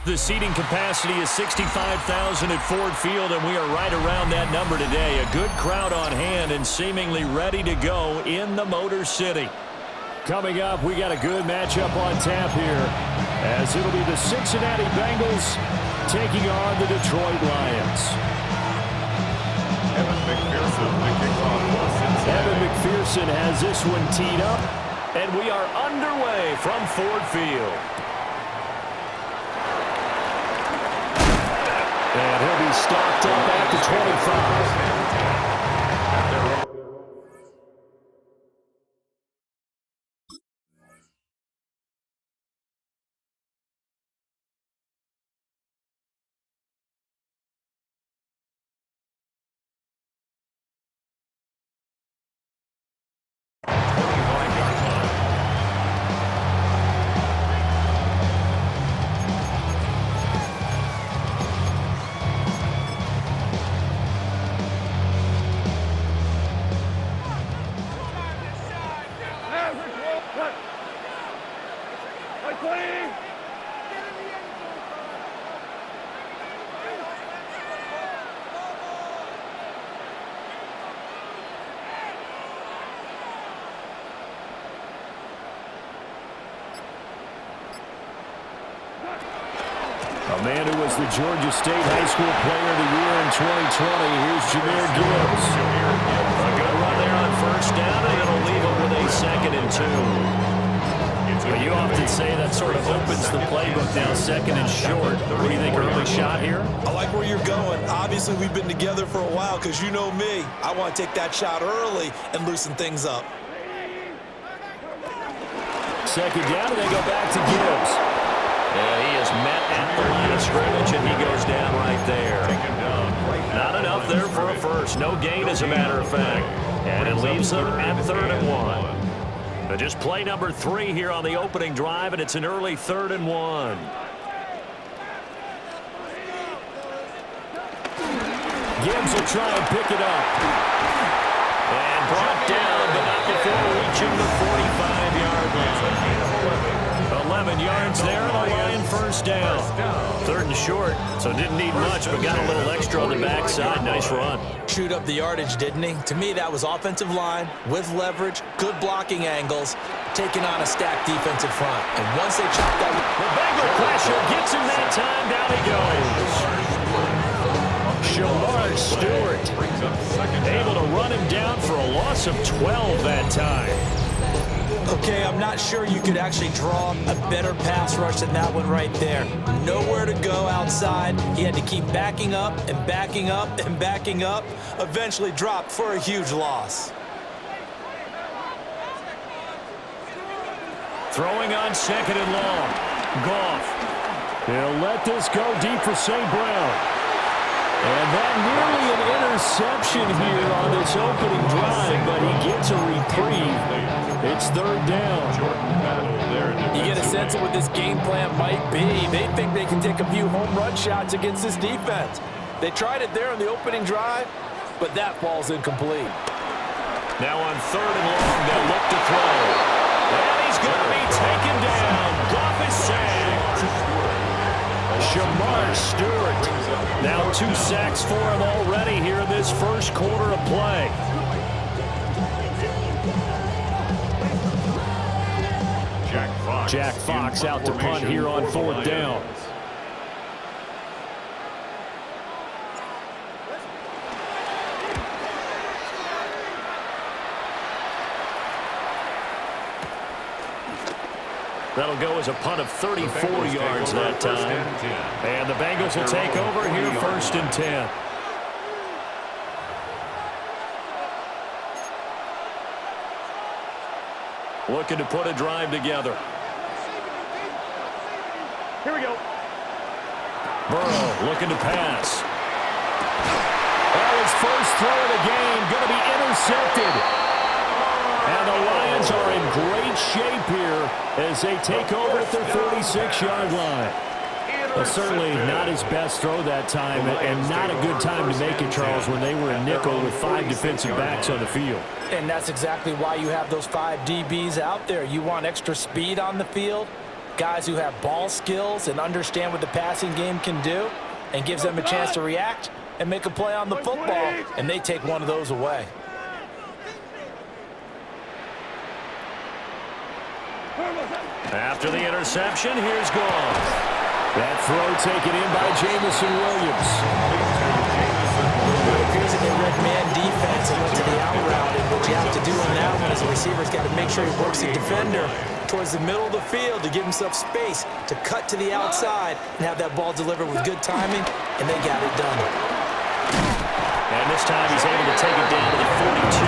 The seating capacity is 65,000 at Ford Field, and we are right around that number today. A good crowd on hand and seemingly ready to go in the Motor City. Coming up, we got a good matchup on tap here, as it'll be the Cincinnati Bengals taking on the Detroit Lions. Evan McPherson has this one teed up, and we are underway from Ford Field. And he'll be stopped up at the 25. A man who was the Georgia State High School Player of the Year in 2020. Here's Jahmyr Gibbs. A good run there on first down, and it'll leave him with a 2nd and 2. Well, you often say that sort of opens the playbook now, 2nd and short. What do you think, early shot here? I like where you're going. Obviously, we've been together for a while because you know me. I want to take that shot early and loosen things up. 2nd down, and they go back to Gibbs. And he is met at the line of scrimmage, and he goes down right there. Not enough there for a first. No gain, as a matter of fact. And it leaves them at 3rd and 1. But just play number 3 here on the opening drive, and it's an early 3rd and 1. Gibbs will try and pick it up. And brought down, but not before reaching the 45-yard line. 11 yards there, and a Lion first down. 3rd and short, so didn't need much, but got a little extra on the backside. Nice run. Chewed up the yardage, didn't he? To me, that was offensive line with leverage, good blocking angles, taking on a stacked defensive front. And once they chop that... The Bengal pressure gets him that time. Down he goes. Shamar Stewart able to run him down for a loss of 12 that time. Okay, I'm not sure you could actually draw a better pass rush than that one right there. Nowhere to go outside. He had to keep backing up and backing up and backing up. Eventually dropped for a huge loss. Throwing on 2nd and long. Goff. He'll let this go deep for St. Brown. And that nearly an interception here on this opening drive, but he gets a reprieve. It's 3rd down. You get a sense of what this game plan might be. They think they can take a few home run shots against this defense. They tried it there on the opening drive, but that falls incomplete. Now on 3rd and long, they'll look to throw. And he's going to be taken down. Goff is sacked. Shamar Stewart. Now 2 sacks for him already here in this first quarter of play. Jack Fox out to punt here on 4th down. That'll go as a punt of 34 yards that time. And the Bengals will take over here 1st and 10. Looking to put a drive together. Here we go. Burrow looking to pass. Well, his first throw of the game going to be intercepted. And the Lions are in great shape here as they take over at their 36-yard line. Well, certainly not his best throw that time, and not a good time to make it, Charles, when they were in nickel with 5 defensive backs on the field. And that's exactly why you have those 5 DBs out there. You want extra speed on the field. guys who have ball skills and understand what the passing game can do, and gives them a chance to react and make a play on the football, and they take one of those away. After the interception, here's Goff. That throw taken in by Jamison Williams. It appears that they read man defense and went to the out route, and what you have to do on that one is the receiver's got to make sure he works the defender towards the middle of the field to give himself space to cut to the outside and have that ball delivered with good timing, and they got it done. And this time he's able to take it down to the 42.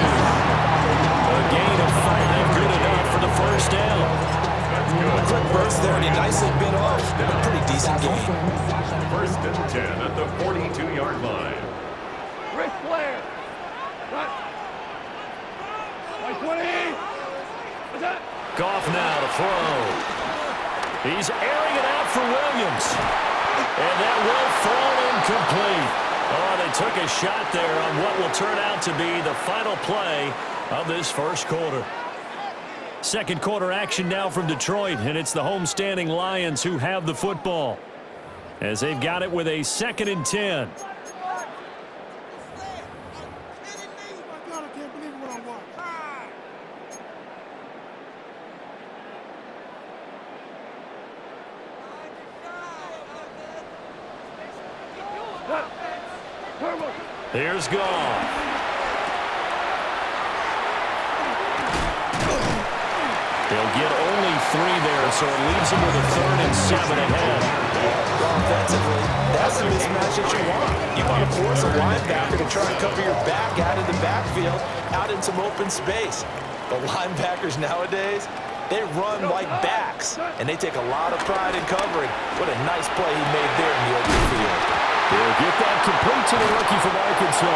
A gain of 5, good enough for the first down. A quick burst there, and he nicely bit off. A pretty decent gain. First and 10 at the 42-yard line. Rick Flair. Right. 20. What's that? Goff now to throw. He's airing it out for Williams. And that will fall incomplete. Oh, they took a shot there on what will turn out to be the final play of this first quarter. Second quarter action now from Detroit, and it's the homestanding Lions who have the football as they've got it with a 2nd and 10. Here's Goff. They'll get only 3 there, so it leaves them with a 3rd and 7 ahead. Offensively, that's the mismatch that you want. You want to force a linebacker to try and cover your back out of the backfield, out in some open space. But linebackers nowadays, they run like backs, and they take a lot of pride in covering. What a nice play he made there in the open field. They'll get that complete to the rookie from Arkansas.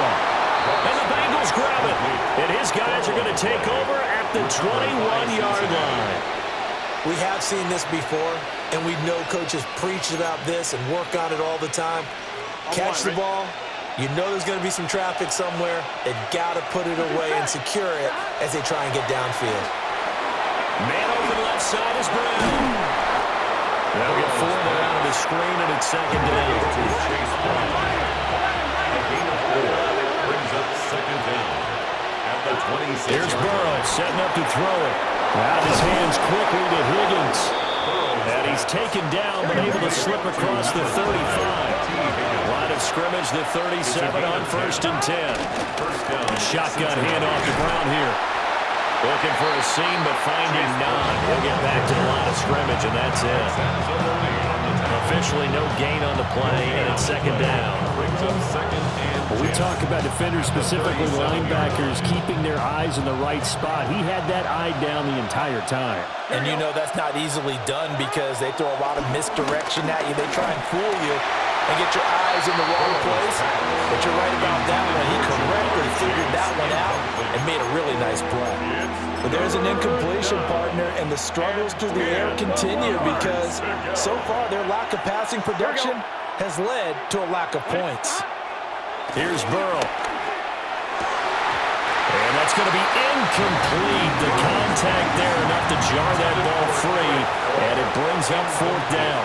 And the Bengals grab it. And his guys are going to take over at the 21-yard line. We have seen this before, and we know coaches preach about this and work on it all the time. Catch the ball. You know there's going to be some traffic somewhere. They've got to put it away and secure it as they try and get downfield. Man over the left side is Brown. They'll get 4 there out of the screen, and it's 2nd down. Brings up 2nd down at the 26. Here's Burrow setting up to throw it. Out his hands quickly to Higgins. And he's taken down, but able to slip across the 35. Line of scrimmage, the 37 on 1st and 10. Shotgun handoff to Brown here. Looking for a seam, but finding none. He'll get back to the line of scrimmage, and that's it. Officially no gain on the play, and it's 2nd down. When we talk about defenders, specifically linebackers, keeping their eyes in the right spot, he had that eye down the entire time. And you know that's not easily done because they throw a lot of misdirection at you. They try and fool you and get your eyes in the wrong place. But you're right about that one. He correctly figured that one out and made a really nice play. But there's an incompletion, partner, and the struggles through the air continue because so far their lack of passing production has led to a lack of points. Here's Burrow. And that's going to be incomplete. The contact there enough to jar that ball free, and it brings up 4th down.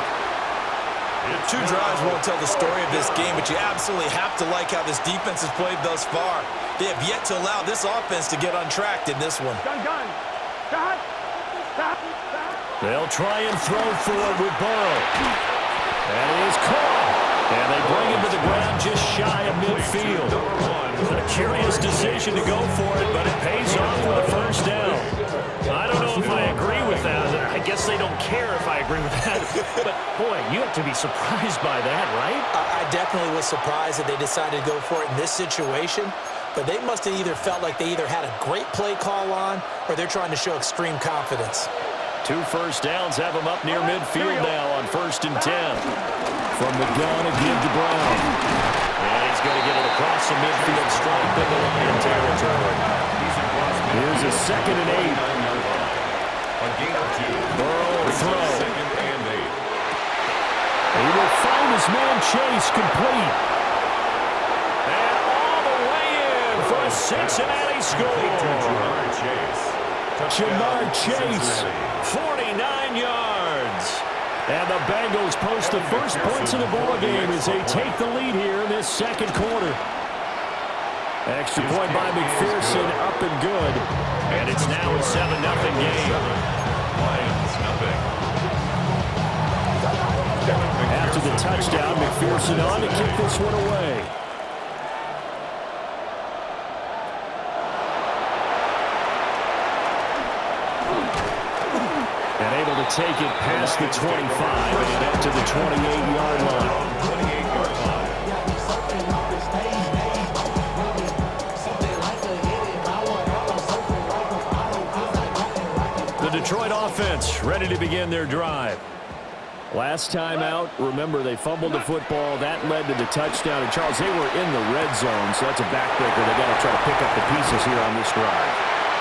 2 drives won't tell the story of this game, but you absolutely have to like how this defense has played thus far. They have yet to allow this offense to get untracked in this one. They'll try and throw for it with Burrow. And it is caught. And they bring him to the ground just shy of midfield. A curious decision to go for it, but it pays off with a 1st down. I don't know if I agree with that. I guess they don't care if I agree with that. But, boy, you have to be surprised by that, right? I definitely was surprised that they decided to go for it in this situation. But they must have either felt like they either had a great play call on or they're trying to show extreme confidence. 2 first downs have them up near midfield now on 1st and 10. From the gun, a give to Brown. And he's going to get it across the midfield stripe into Lion territory. Here's a 2nd and 8. A gain of 2. Burrow will throw. 2nd and 8. He will find his man Chase complete. And all the way in for a Cincinnati score. Jamar Chase. Jamar Chase, 49 yards. And the Bengals post the first points of the ball game as they take the lead here in this second quarter. Extra point by McPherson, up and good. And it's now a 7-0 game. Lions, nothing. After the touchdown, McPherson on to kick this one away. And able to take it past the 25 and up to the 28-yard line. The Detroit offense ready to begin their drive. Last time out, remember they fumbled the football. That led to the touchdown. And Charles, they were in the red zone, so that's a backbreaker. They got to try to pick up the pieces here on this drive.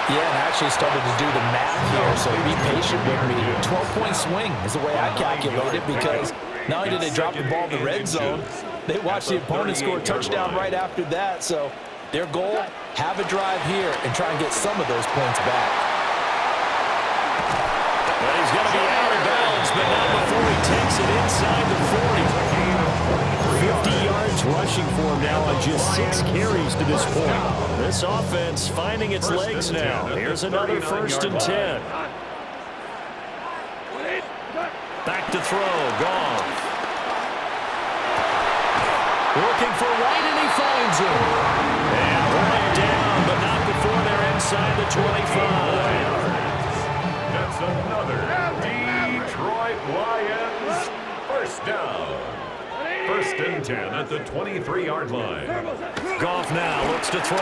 Yeah, and I actually started to do the math here, so be patient with me. 12-point swing is the way I calculate it, because not only did they drop the ball in the red zone, they watched the opponent score a touchdown right after that. So their goal, have a drive here and try and get some of those points back. But he's going to be out of bounds, but not before he takes it inside the 40. 50 yards rushing for him now on just 6 carries to this point. This offense finding its legs now. Here's another 1st and 10. Back to throw, Goff. Looking for White, and he finds him. And brought down, but not before they're inside the 25. That's another Detroit Lions first down. 1st and 10 at the 23-yard line. Goff now looks to throw.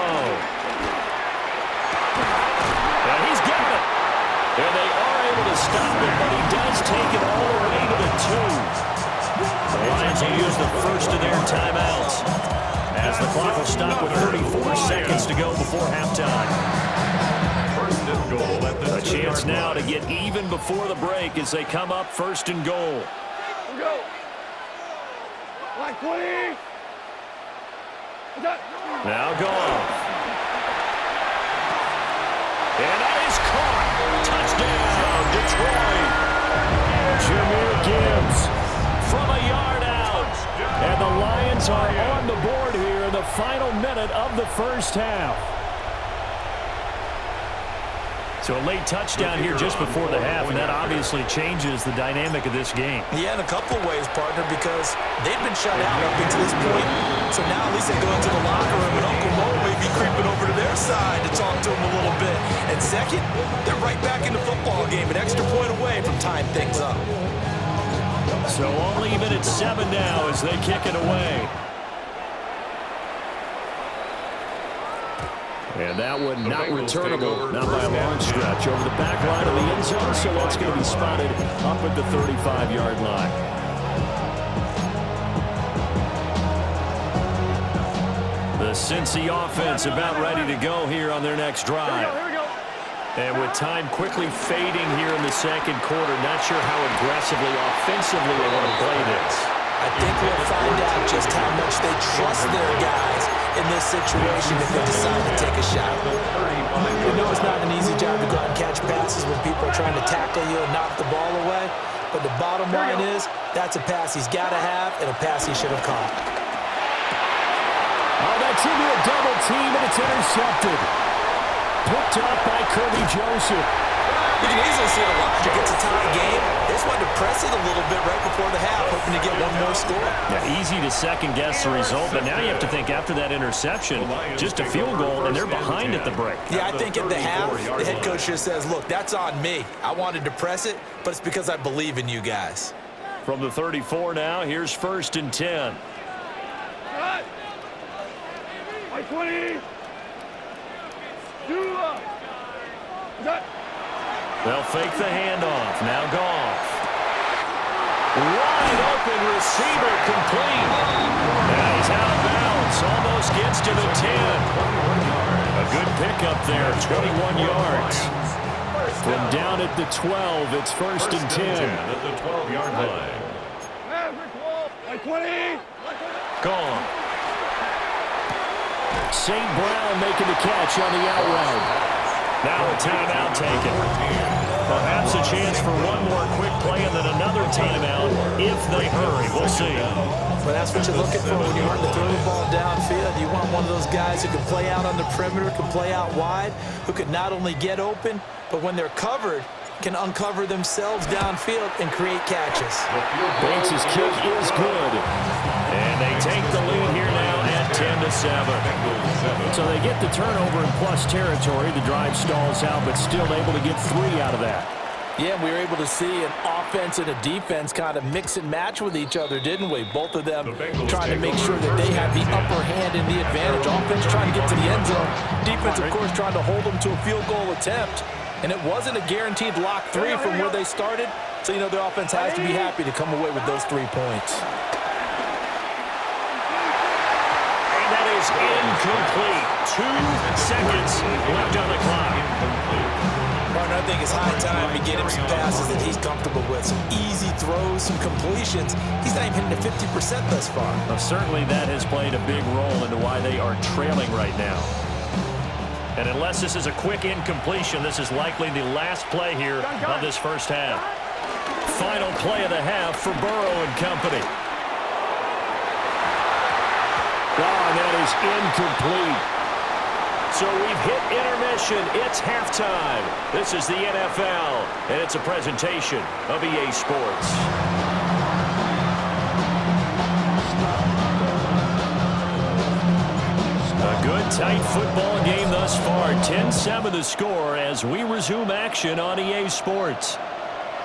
And he's got it. And they are able to stop it, but he does take it all the way to the 2. The Lions will use the first of their timeouts as the clock will stop with 34 seconds to go before halftime. 1st and goal at the 2-yard line. A chance now to get even before the break as they come up 1st and goal. Go. Like 20. Now Goff. And that is caught. Touchdown, Detroit. Jahmyr Gibbs from a yard out. And the Lions are on the board here in the final minute of the first half. So a late touchdown here just before the half, and that obviously changes the dynamic of this game. Yeah, in a couple of ways, partner, because they've been shut out up until this point. So now at least they go into the locker room, and Uncle Mo may be creeping over to their side to talk to him a little bit. And second, they're right back in the football game, an extra point away from tying things up. So only even at 7 now as they kick it away. And that one not returnable, not by a long stretch. Over the back line of the end zone, so that's going to be spotted up at the 35-yard line. The Cincy offense about ready to go here on their next drive. Here we go. And with time quickly fading here in the second quarter, not sure how aggressively, offensively they want to play this. I think we'll find out just how much they trust their guys in this situation if they decide to take a shot. We know it's not an easy job to go out and catch passes when people are trying to tackle you and knock the ball away, but the bottom line is that's a pass he's got to have and a pass he should have caught. Oh, that's into a double team, and it's intercepted. Picked up by Kirby Joseph. You can easily see the logic. It's a tie game. They just wanted to press it a little bit right before the half, hoping to get one more score. Yeah, easy to second-guess the result, but now you have to think after that interception, just a field goal, and they're behind at the break. Yeah, I think at the half, the head coach just says, look, that's on me. I wanted to press it, but it's because I believe in you guys. From the 34 now, here's 1st and 10. Like 20. They'll fake the handoff. Now Goff. Wide open receiver complete. Now he's out of bounds. Almost gets to the 10. A good pickup there, 21 yards. From down at the 12, it's 1st and 10. At the 12-yard line. Like 20. Gone. St. Brown making the catch on the out route. Now a timeout taken. Perhaps a chance for one more quick play and then another timeout if they hurry. We'll see. But that's what you're looking for when you're wanting to throw the ball downfield. You want one of those guys who can play out on the perimeter, can play out wide, who can not only get open, but when they're covered, can uncover themselves downfield and create catches. Bates' kick is good. And they take the lead here now at 10-7. So they get the turnover in plus territory. The drive stalls out, but still able to get 3 out of that. Yeah, we were able to see an offense and a defense kind of mix and match with each other, didn't we? Both of them trying to make sure that they have the upper hand and the advantage. Offense trying to get to the end zone. Defense, of course, trying to hold them to a field goal attempt. And it wasn't a guaranteed lock 3 from where they started. So, you know, their offense has to be happy to come away with those 3 points. And that is incomplete. 2 seconds left on the clock. Martin, I think it's high time to get him some passes that he's comfortable with. Some easy throws, some completions. He's not even hitting to 50% thus far. Well, certainly that has played a big role into why they are trailing right now. And unless this is a quick incompletion, this is likely the last play here of this first half. Final play of the half for Burrow and company. Oh, and that is incomplete. So we've hit intermission. It's halftime. This is the NFL, and it's a presentation of EA Sports. A good, tight football game thus far. 10-7 the score as we resume action on EA Sports.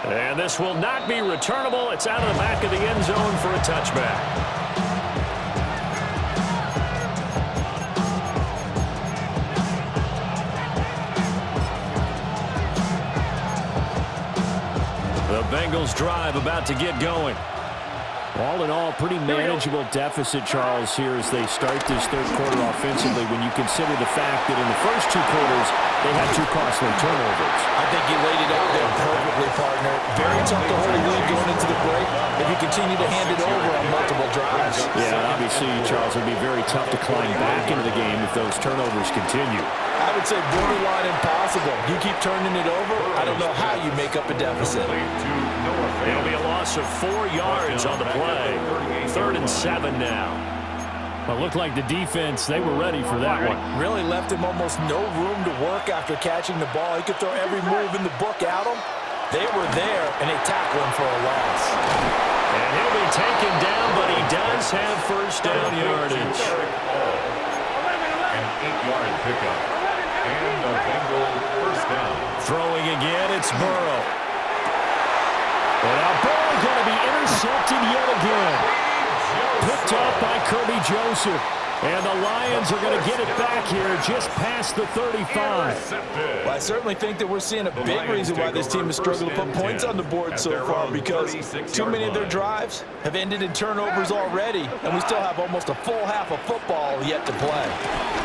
And this will not be returnable. It's out of the back of the end zone for a touchback. The Bengals drive about to get going. All in all, pretty manageable deficit, Charles, here as they start this third quarter offensively when you consider the fact that in the first 2 quarters, they had 2 costly turnovers. I think you laid it out there perfectly, partner. Very tough to hold a lead going into the break if you continue to hand it over on multiple drives. Yeah, obviously, Charles, it would be very tough to climb back into the game if those turnovers continue. I would say borderline impossible. You keep turning it over, I don't know how you make up a deficit. It'll be a loss of 4 yards on the play. 3rd and 7 now. Well, it looked like the defense, they were ready for that one. Really left him almost no room to work after catching the ball. He could throw every move in the book at him. They were there, and they tackle him for a loss. And he'll be taken down, but he does have first down yardage. An 8-yard pickup. And a Bengal first down. Throwing again, it's Burrow. And now Burrow going to be intercepted yet again. Picked off by Kirby Joseph. And the Lions are going to get it back here just past the 35. Well, I certainly think that we're seeing a big reason why this team has struggled to put points on the board so far, because too many of their drives have ended in turnovers already, and we still have almost a full half of football yet to play.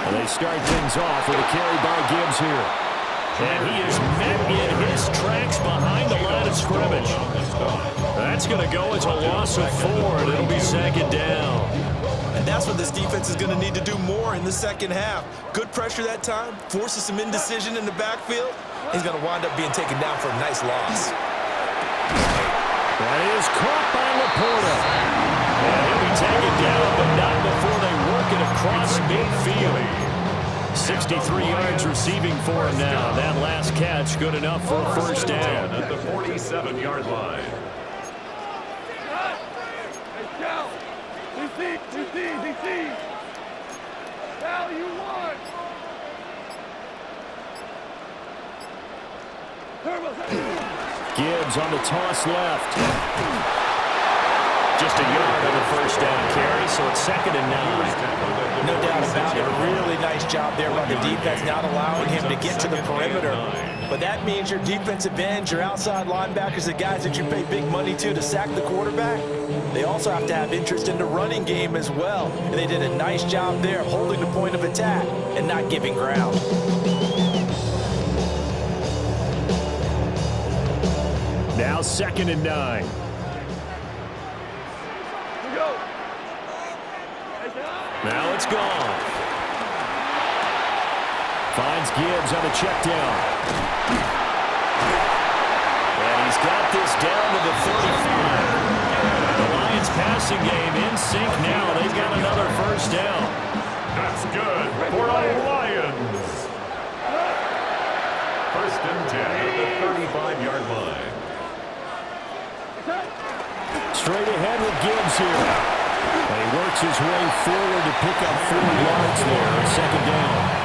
And they start things off with a carry by Gibbs here. And he is met in his tracks behind the line of scrimmage. That's going to go as a loss of 4, and it'll be 2nd down. And that's what this defense is going to need to do more in the second half. Good pressure that time, forces some indecision in the backfield. He's going to wind up being taken down for a nice loss. That is caught by Laporta. And he'll be taken down, but not before they work it across midfield. 63 yards receiving for him now. That last catch good enough for a first down. At the 47-yard line. DC. Now you won. Gibbs on the toss left. Just a yard on the first down carry, so it's 2nd and 9. No doubt about it. A really nice job there by the defense, not allowing him to get to the perimeter. But that means your defensive ends, your outside linebackers, the guys that you pay big money to sack the quarterback, they also have to have interest in the running game as well. And they did a nice job there, holding the point of attack and not giving ground. Now 2nd and 9. Now it's gone. Finds Gibbs on the check down. this down to the 35. The Lions passing game in sync now. They've got another first down. That's good for the Lions. First and 10 at the 35-yard line. Straight ahead with Gibbs here. And he works his way forward to pick up 4 yards there. Second down.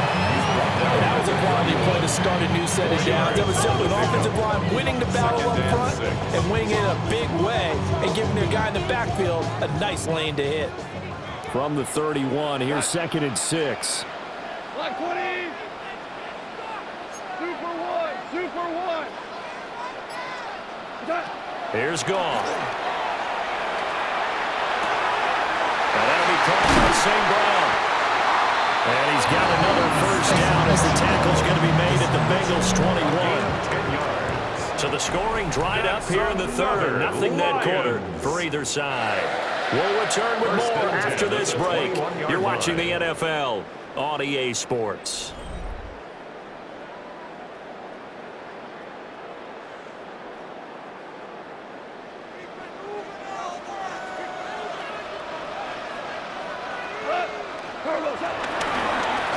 That was a quality play to start a new set of downs. That was simply an offensive line winning the battle up front and winning it in a big way and giving their guy in the backfield a nice lane to hit. From the 31, here's second and 6. Black 20. Super one. Super one. Here's Goff. And that'll be caught by St. Brown. And he's got another first down as the tackle's going to be made at the Bengals 21. So the scoring dried up here in the third. Nothing that quarter for either side. We'll return with more after this break. You're watching the NFL on EA Sports.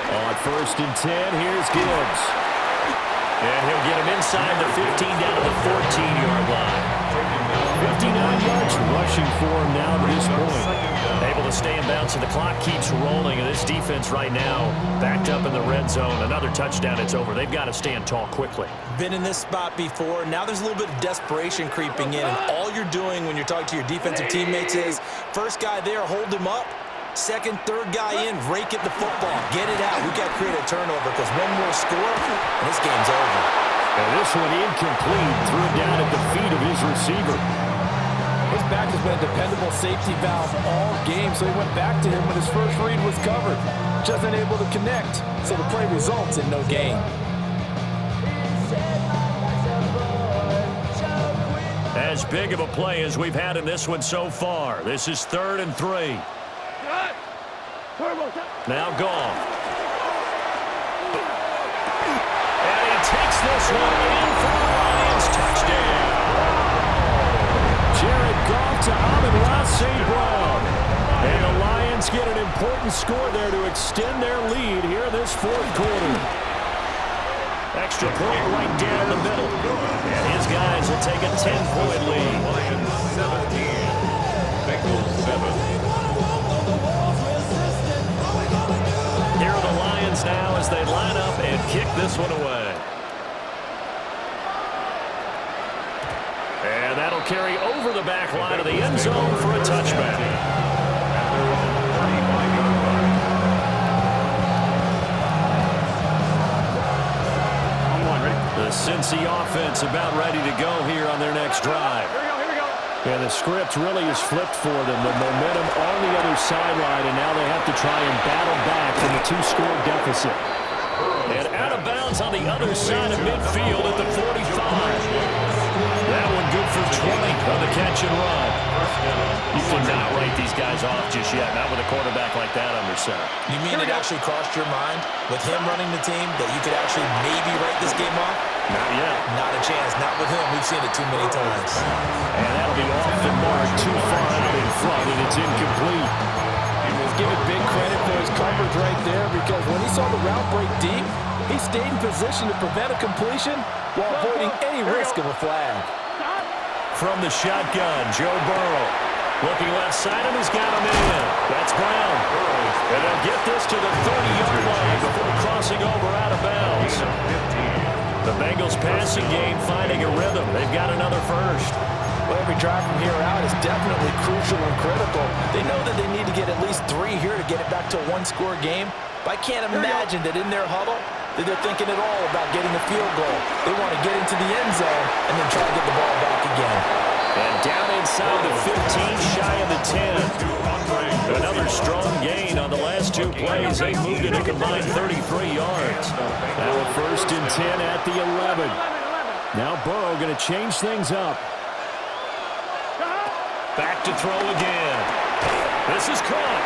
On first and 10, here's Gibbs. And he'll get him inside the 15 down to the 14-yard line. 59 yards rushing for him now to this point. Able to stay in bounds, and the clock keeps rolling. And this defense right now backed up in the red zone. Another touchdown, it's over. They've got to stand tall quickly. Been in this spot before. Now there's a little bit of desperation creeping in. And all you're doing when you're talking to your defensive teammates is, first guy there, hold him up. Second, third guy in, rake at the football. Get it out. We've got to create a turnover because one more score, and this game's over. And this one incomplete. Threw it down at the feet of his receiver. His back has been a dependable safety valve all game, so he went back to him when his first read was covered. Just unable to connect, so the play results in no gain. As big of a play as we've had in this one so far. This is 3rd and 3. Now Goff. And he takes this one in for the Lions. Touchdown. Jared Goff to Amon-Ra St. Brown. And the Lions get an important score there to extend their lead here this 4th quarter. Extra point right down the middle. And his guys will take a 10-point lead. Lions 17. Bengals 7. Here are the Lions now as they line up and kick this one away. And that'll carry over the back line of the end zone for a touchback. The Cincy offense about ready to go here on their next drive. Yeah, the script really is flipped for them. The momentum on the other sideline, and now they have to try and battle back from a 2-score deficit. And out of bounds on the other side of midfield at the 45. That one good for 20 on the catch and run. You cannot write these guys off just yet, not with a quarterback like that under center. You mean it actually crossed your mind with him running the team that you could actually maybe write this game off? Not yet. Not a chance. Not with him. We've seen it too many times. And that'll be off the mark, too far out in front, and it's incomplete. Give it big credit for his coverage right there, because when he saw the route break deep, he stayed in position to prevent a completion while avoiding any risk of a flag. From the shotgun, Joe Burrow. Looking left side, and he's got him in. That's Brown. And they'll get this to the 30-yard line before crossing over out of bounds. The Bengals passing game finding a rhythm. They've got another first. Well, every drive from here out is definitely crucial and critical. They know that they need to get at least 3 here to get it back to a 1-score game. But I can't imagine that in their huddle that they're thinking at all about getting a field goal. They want to get into the end zone and then try to get the ball back again. And down inside the 15, shy of the 10. Another strong gain on the last 2 plays. They moved it a combined 33 yards. Now a 1st and 10 at the 11. Now Burrow going to change things up. Back to throw again. This is caught.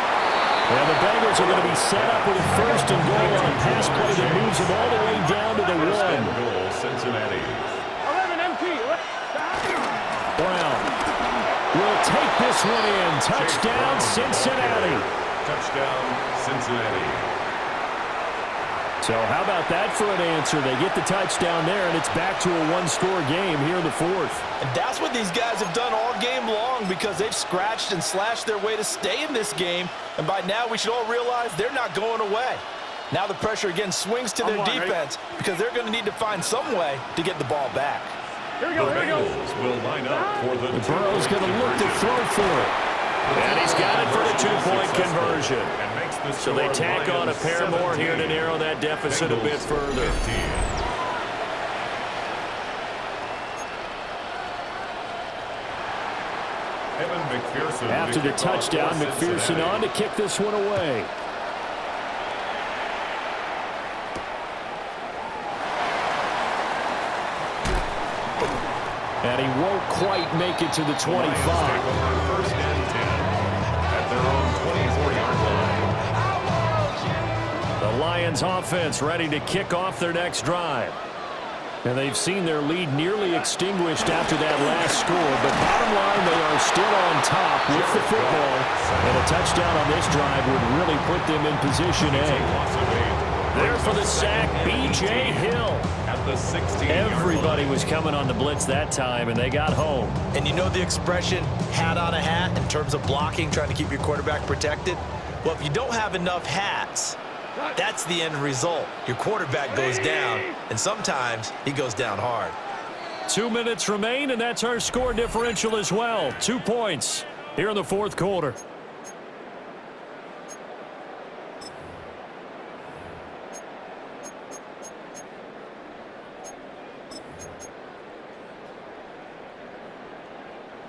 And the Bengals are going to be set up with a 1st and goal on a pass play that moves them all the way down to the 1. Goal, Cincinnati. 11 MT. take this one in. Touchdown, Cincinnati. Touchdown, Cincinnati. So how about that for an answer? They get the touchdown there, and it's back to a one-score game here in the fourth. And that's what these guys have done all game long because they've scratched and slashed their way to stay in this game. And by now, we should all realize they're not going away. Now the pressure again swings to their defense because they're going to need to find some way to get the ball back. The Bengals will line up for the Burrow's going to look to throw for it. And he's got it for the two-point conversion. So they tack on a pair more here to narrow that deficit a bit further. After the touchdown, McPherson on to kick this one away. And he won't quite make it to the 25. First and 10 at their own 24-yard line. The Lions offense ready to kick off their next drive. And they've seen their lead nearly extinguished after that last score. But bottom line, they are still on top with the football. And a touchdown on this drive would really put them in position A. There for the sack, B.J. Hill. At the 16-yard Everybody was coming on the blitz that time, and they got home. And you know the expression, hat on a hat, in terms of blocking, trying to keep your quarterback protected? Well, if you don't have enough hats, that's the end result. Your quarterback goes down, and sometimes he goes down hard. 2 minutes remain, and that's our score differential as well. 2 points here in the fourth quarter.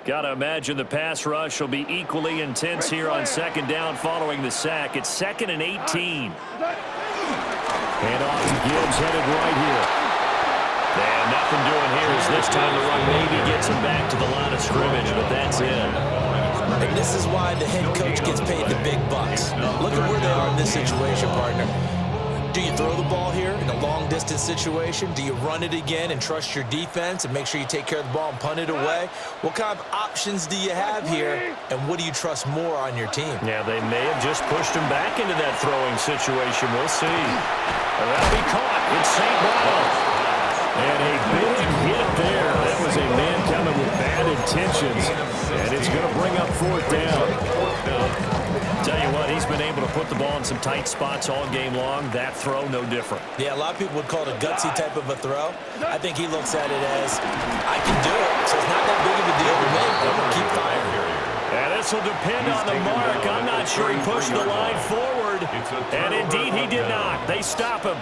Got to imagine the pass rush will be equally intense here on second down following the sack. It's 2nd and 18. And off to Gibbs, headed right here. And nothing doing here is this time the run maybe gets him back to the line of scrimmage, but that's it. And this is why the head coach gets paid the big bucks. Look at where they are in this situation, partner. Do you throw the ball here in a long-distance situation? Do you run it again and trust your defense and make sure you take care of the ball and punt it away? What kind of options do you have here, and what do you trust more on your team? Yeah, they may have just pushed him back into that throwing situation. We'll see. And that'll be caught. It's St. Brown. And a big hit there. That was a man coming with bad intentions, and it's going to bring up fourth down. Tell you what, he's been able to put the ball in some tight spots all game long. That throw, no different. Yeah, a lot of people would call it a gutsy type of a throw. I think he looks at it as, I can do it, so it's not that big of a deal to me. I'm going to keep firing. And this will depend on the mark. I'm not sure he pushed the line forward. And indeed, he did not. They stop him.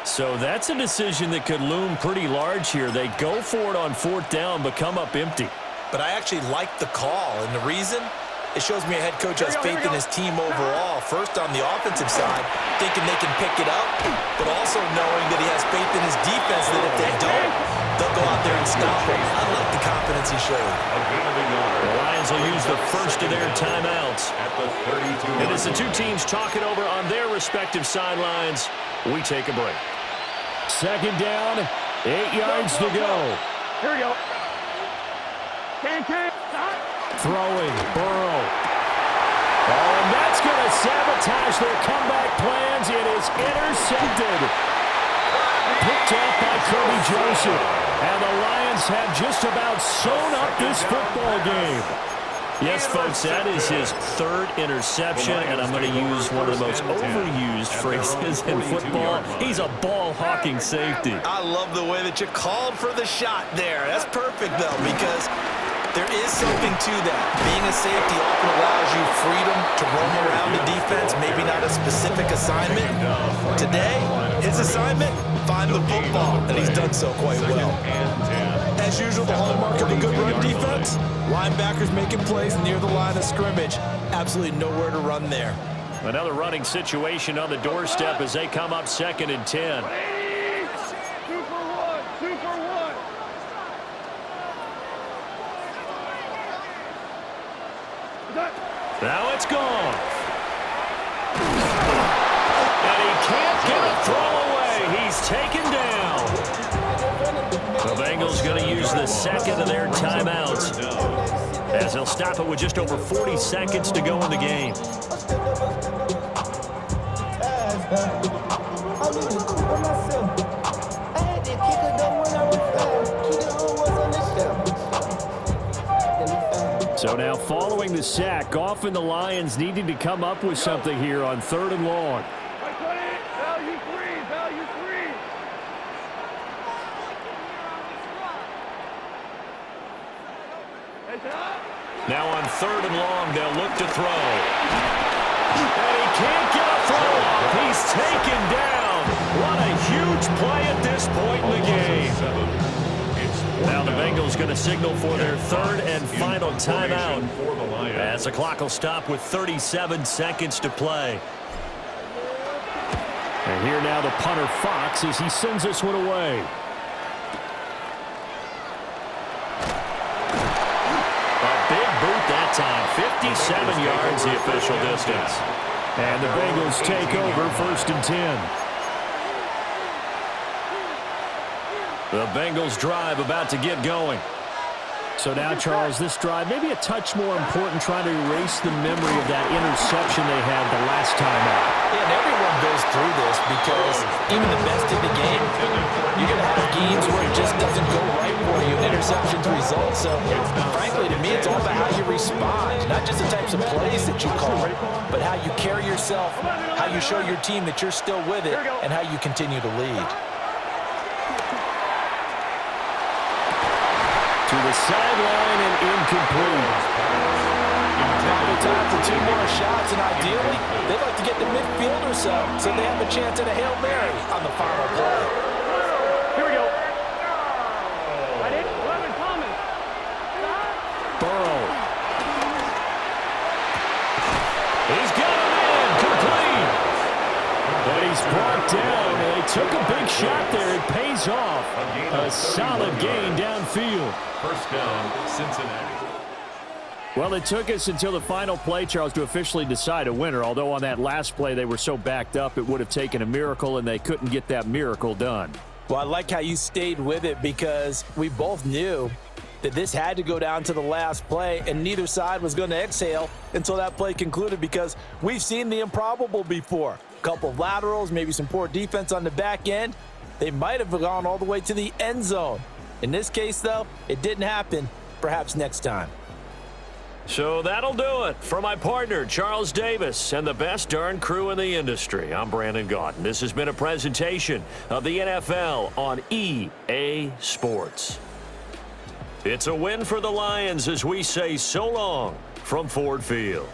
So that's a decision that could loom pretty large here. They go for it on fourth down, but come up empty. But I actually like the call, and the reason? It shows me a head coach has faith in his team overall. First on the offensive side, thinking they can pick it up, but also knowing that he has faith in his defense that if they don't, they'll go out there and stop him. I like the confidence he showed. The Lions will use the first of their timeouts. And as the two teams talk it over on their respective sidelines, we take a break. Second down, 8 yards to go. Here we go. Can. Throwing, Burrow. Oh, and that's going to sabotage their comeback plans. It is intercepted. Picked off by Kirby Joseph. And the Lions have just about sewn up this football game. Yes, folks, that is his third interception, and I'm going to use one of the most overused phrases in football. He's a ball-hawking safety. I love the way that you called for the shot there. That's perfect, though, because there is something to that. Being a safety often allows you freedom to roam around the defense, maybe not a specific assignment. Today, his assignment, find the football, and he's done so quite well. As usual, the hallmark of a good run defense, linebackers making plays near the line of scrimmage. Absolutely nowhere to run there. Another running situation on the doorstep as they come up 2nd and 10. Super one. Now it's gone. And he can't get a throw away. He's taken down. The Bengals going to use the second of their timeouts. as he'll stop it with just over 40 seconds to go in the game. So now following the sack, often the Lions needing to come up with something here on 3rd and long. Value three. Now on 3rd and long, they'll look to throw. And he can't get a throw off. He's taken down. What a huge play at this point in the game. Now the Bengals going to signal for their 3rd and final timeout, as the clock will stop with 37 seconds to play. And here now the punter Fox as he sends this one away. A big boot that time, 57 yards the official distance. And the Bengals take over 1st and 10. The Bengals drive about to get going. So now, Charles, this drive maybe a touch more important, trying to erase the memory of that interception they had the last time out. Yeah, and everyone goes through this because even the best in the game, you're going to have games where it just doesn't go right for you. Interceptions result. So, frankly, to me, it's all about how you respond, not just the types of plays that you call, but how you carry yourself, how you show your team that you're still with it, and how you continue to lead. To the sideline and incomplete. Probably time for 2 more shots, and ideally, they'd like to get to midfield or so they have a chance at a Hail Mary on the final play. Here we go. I did 11 Thomas. Burrow. He's got him in, complete. But he's brought down, and they took a big shot there. It pays off. A solid gain downfield. 1st down, Cincinnati. Well, it took us until the final play, Charles, to officially decide a winner. Although on that last play they were so backed up, it would have taken a miracle, and they couldn't get that miracle done. Well, I like how you stayed with it because we both knew that this had to go down to the last play, and neither side was going to exhale until that play concluded because we've seen the improbable before. A couple of laterals, maybe some poor defense on the back end. They might have gone all the way to the end zone. In this case, though, it didn't happen. Perhaps next time. So that'll do it. For my partner, Charles Davis, and the best darn crew in the industry, I'm Brandon Gaudin. This has been a presentation of the NFL on EA Sports. It's a win for the Lions as we say so long from Ford Field.